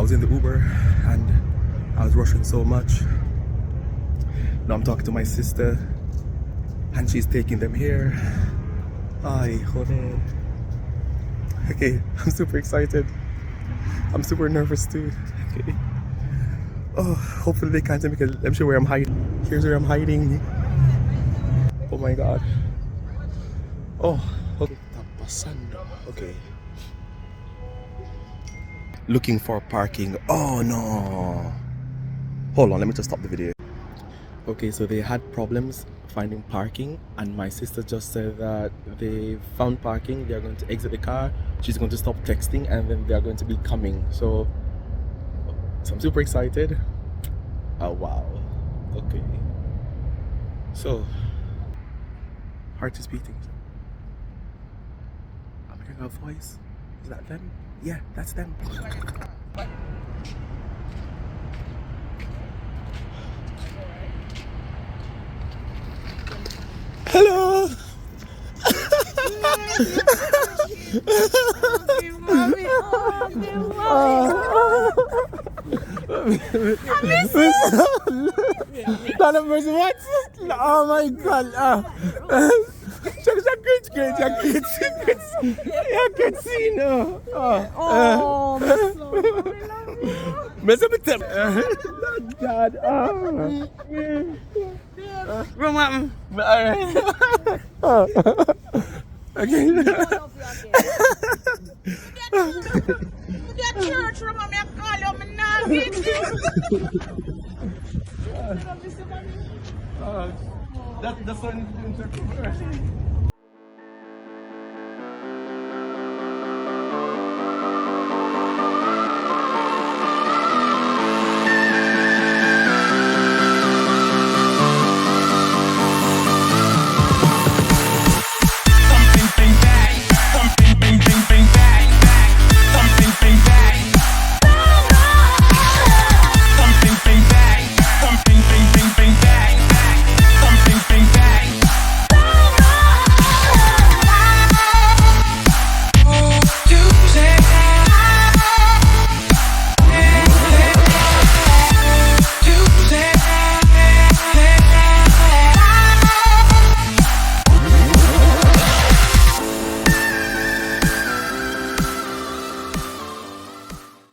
was in the Uber and I was rushing so much. Now I'm talking to my sister and she's taking them here. Ay, honey. Okay, I'm super excited. I'm super nervous too. Okay. Oh, hopefully they can't see me because I'm sure where I'm hiding. Here's where I'm hiding. Oh my god. Oh, okay. Okay. Looking for parking. Oh no. Hold on, let me just stop the video. Okay, so they had problems finding parking and my sister just said that they found parking. They're going to exit the car. She's going to stop texting and then they're going to be coming. So I'm super excited. Oh wow. Okay. So heart is beating. I'm hearing a voice. Is that them? Yeah, that's them. Hello. What? Oh my god. God. Roman. Okay. Church, Roman, I call you, I'm not That's the son.